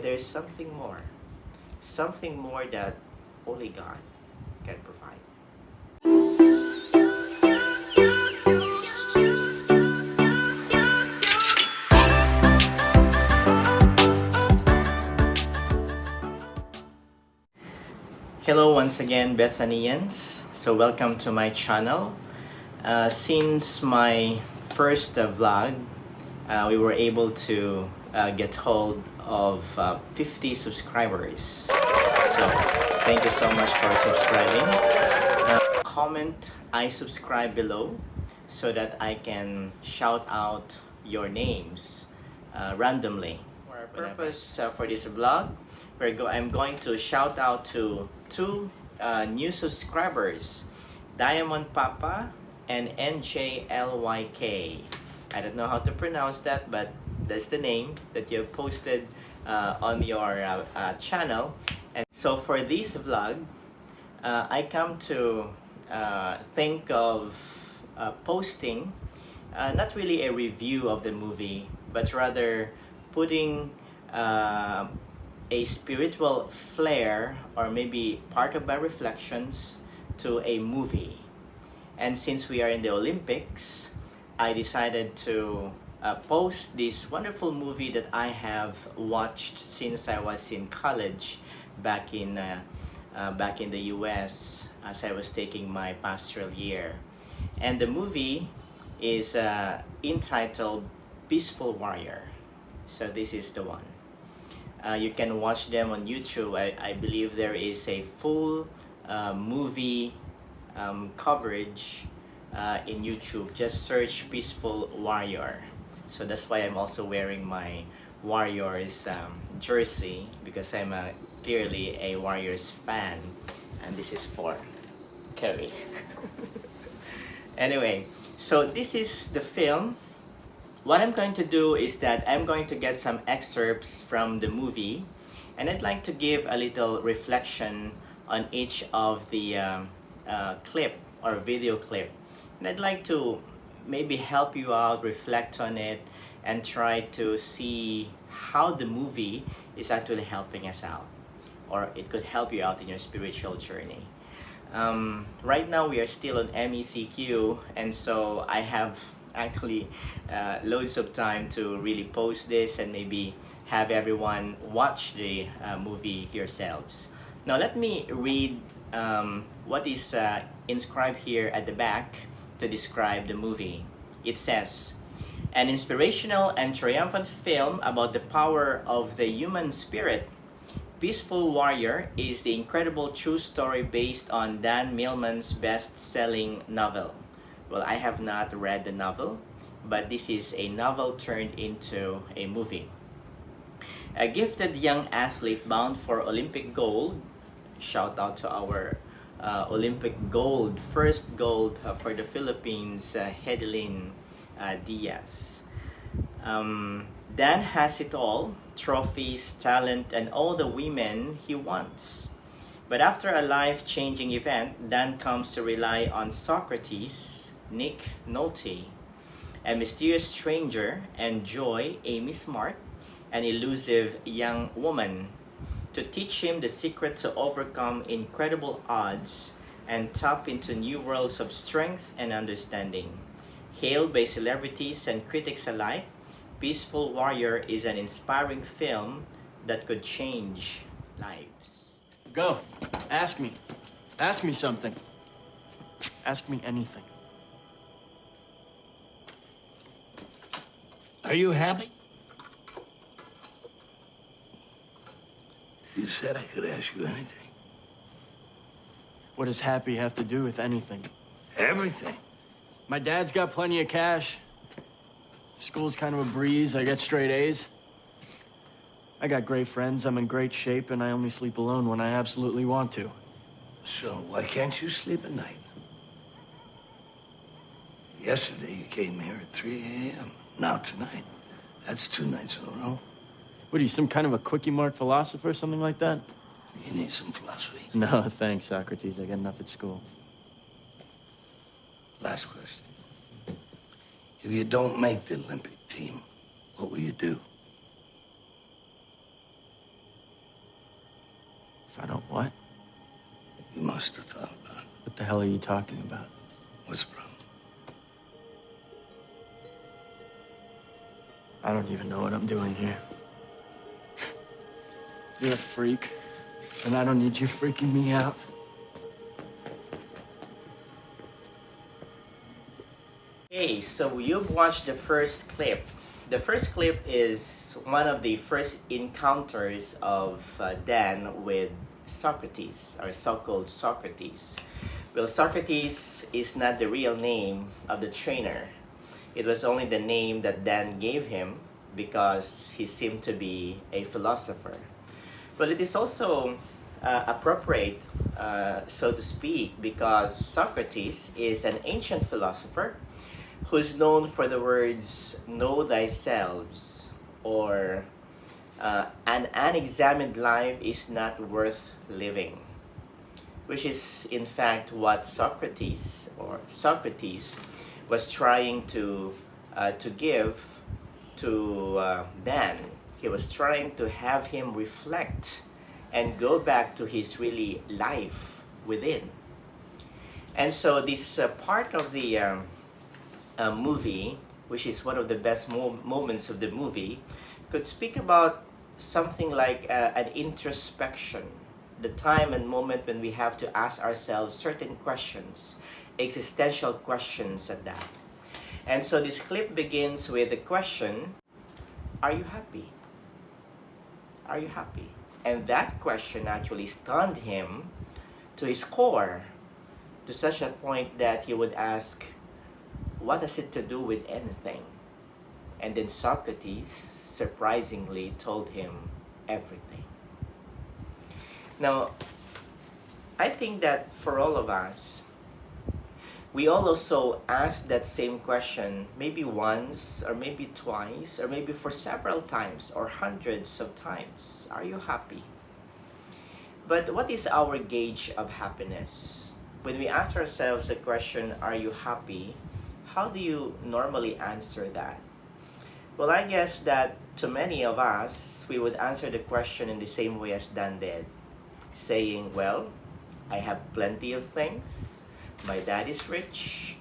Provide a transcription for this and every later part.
there's something more that only God can provide. Hello once again, Bethanians. So welcome to my channel. Since my first vlog, we were able to get hold of 50 subscribers. So thank you so much for subscribing. Comment I subscribe below so that I can shout out your names randomly. For our purpose for this vlog, I'm going to shout out to two new subscribers, Diamond Papa and NJLYK. I don't know how to pronounce that, but that's the name that you posted on your channel. And so for this vlog, I come to think of posting not really a review of the movie, but rather putting a spiritual flair, or maybe part of my reflections, to a movie. And since we are in the Olympics, I decided to post this wonderful movie that I have watched since I was in college back in the US as I was taking my pastoral year. And the movie is entitled Peaceful Warrior. So this is the one. You can watch them on YouTube. I believe there is a full movie coverage in YouTube. Just search Peaceful Warrior. So that's why I'm also wearing my Warriors jersey, because I'm clearly a Warriors fan, and this is for Kerry. Anyway, so this is the film. What I'm going to do is that I'm going to get some excerpts from the movie, and I'd like to give a little reflection on each of the clip or video clip. And I'd like to maybe help you out, reflect on it, and try to see how the movie is actually helping us out, or it could help you out in your spiritual journey. Right now we are still on MECQ, and so I have actually loads of time to really post this and maybe have everyone watch the movie yourselves. Now let me read what is inscribed here at the back to describe the movie. It says, an inspirational and triumphant film about the power of the human spirit, Peaceful Warrior is the incredible true story based on Dan Millman's best-selling novel. Well, I have not read the novel, but this is a novel turned into a movie. A gifted young athlete bound for Olympic gold, shout out to our Olympic gold, first gold for the Philippines, Hedelin Diaz. Dan has it all, trophies, talent, and all the women he wants. But after a life-changing event, Dan comes to rely on Socrates, Nick Nolte, a mysterious stranger, and Joy, Amy Smart, an elusive young woman, to teach him the secret to overcome incredible odds and tap into new worlds of strength and understanding. Hailed by celebrities and critics alike, Peaceful Warrior is an inspiring film that could change lives. Go. Ask me. Ask me something. Ask me anything. Are you happy? You said I could ask you anything. What does happy have to do with anything? Everything. My dad's got plenty of cash. School's kind of a breeze. I get straight A's. I got great friends. I'm in great shape, and I only sleep alone when I absolutely want to. So why can't you sleep at night? Yesterday you came here at 3 a.m. Now tonight. That's 2 nights in a row. What are you, some kind of a quickie mart philosopher or something like that? You need some philosophy. No, thanks, Socrates. I got enough at school. Last question. If you don't make the Olympic team, what will you do? If I don't what? You must have thought about it. What the hell are you talking about? What's the problem? I don't even know what I'm doing here. You're a freak, and I don't need you freaking me out. Okay, so you've watched the first clip. The first clip is one of the first encounters of Dan with Socrates, or so-called Socrates. Well, Socrates is not the real name of the trainer. It was only the name that Dan gave him because he seemed to be a philosopher. Well, it is also appropriate, so to speak, because Socrates is an ancient philosopher who's known for the words "know thyself," or "an unexamined life is not worth living," which is in fact what Socrates was trying to give to Dan. He was trying to have him reflect and go back to his really life within. And so this part of the movie, which is one of the best moments of the movie, could speak about something like an introspection, the time and moment when we have to ask ourselves certain questions, existential questions at that. And so this clip begins with the question, are you happy? Are you happy? And that question actually stunned him to his core, to such a point that he would ask, what has it to do with anything? And then Socrates surprisingly told him everything. Now, I think that for all of us, we all also ask that same question maybe once, or maybe twice, or maybe for several times, or hundreds of times. Are you happy? But what is our gauge of happiness? When we ask ourselves the question, are you happy? How do you normally answer that? Well, I guess that to many of us, we would answer the question in the same way as Dan did, saying, well, I have plenty of things. My dad is rich.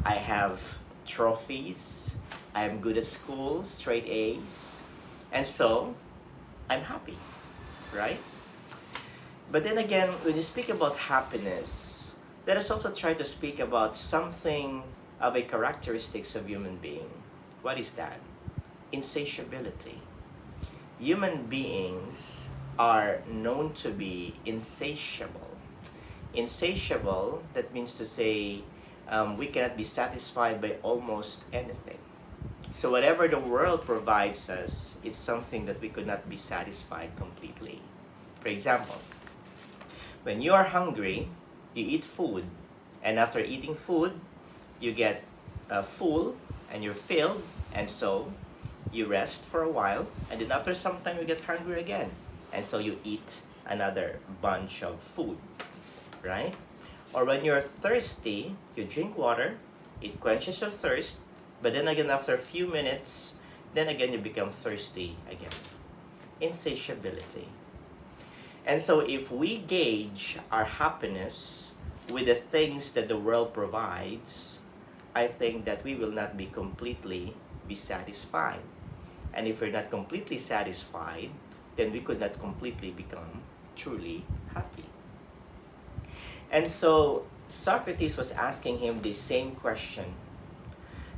I have trophies. I am good at school, straight A's. And so, I'm happy, right? But then again, when you speak about happiness, let us also try to speak about something of a characteristics of human being. What is that? Insatiability. Human beings are known to be insatiable. Insatiable, that means to say we cannot be satisfied by almost anything. So whatever the world provides us, it's something that we could not be satisfied completely. For example, when you are hungry, you eat food, and after eating food, you get full and you're filled, and so you rest for a while, and then after some time you get hungry again, and so you eat another bunch of food, right? Or when you're thirsty, you drink water, it quenches your thirst, but then again after a few minutes, then again you become thirsty again. Insatiability. And so if we gauge our happiness with the things that the world provides, I think that we will not be completely be satisfied. And if we're not completely satisfied, then we could not completely become truly happy. And so Socrates was asking him the same question.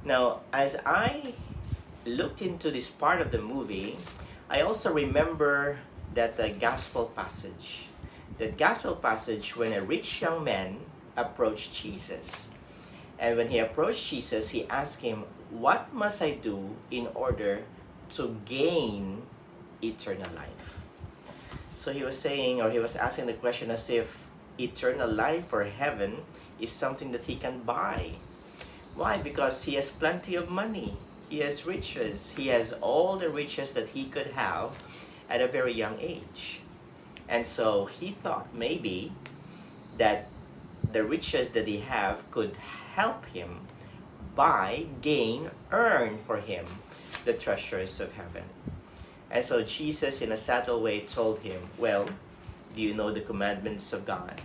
Now, as I looked into this part of the movie, I also remember that the gospel passage. That gospel passage when a rich young man approached Jesus. And when he approached Jesus, he asked him, what must I do in order to gain eternal life? So he was saying, or he was asking the question as if eternal life or heaven is something that he can buy. Why? Because he has plenty of money. He has riches. He has all the riches that he could have at a very young age. And so he thought maybe that the riches that he have could help him buy, gain, earn for him the treasures of heaven. And so Jesus in a subtle way told him, well, Do you know the commandments of God?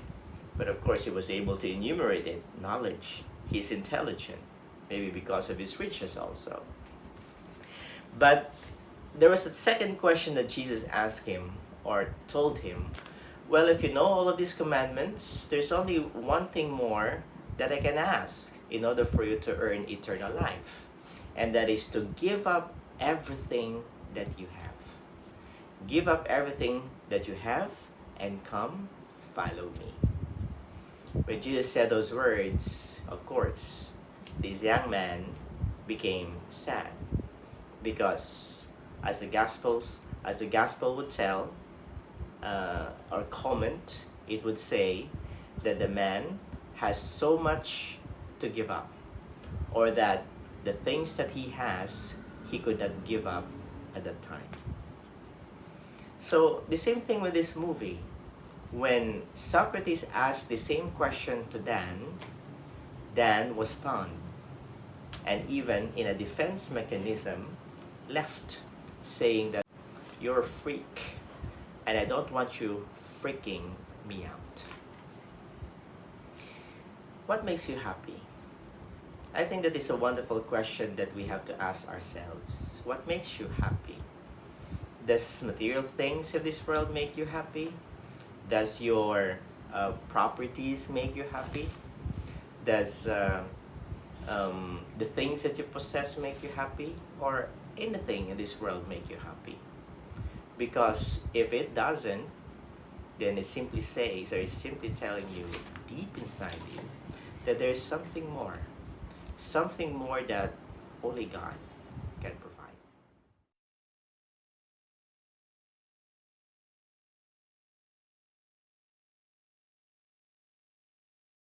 But of course, he was able to enumerate it. Knowledge. He's intelligent. Maybe because of his riches also. But there was a second question that Jesus asked him or told him. Well, if you know all of these commandments, there's only one thing more that I can ask in order for you to earn eternal life. And that is to give up everything that you have. Give up everything that you have and come follow me. When Jesus said those words, of course, this young man became sad. Because as the gospel would tell, or comment, it would say that the man has so much to give up, or that the things that he has, he could not give up at that time. So the same thing with this movie. When Socrates asked the same question to Dan, Dan was stunned, and even in a defense mechanism, left, saying that you're a freak, and I don't want you freaking me out. What makes you happy? I think that is a wonderful question that we have to ask ourselves. What makes you happy? Does material things of this world make you happy? Does your properties make you happy? Does the things that you possess make you happy? Or anything in this world make you happy? Because if it doesn't, then it simply says, or it's simply telling you deep inside you that there's something more that only God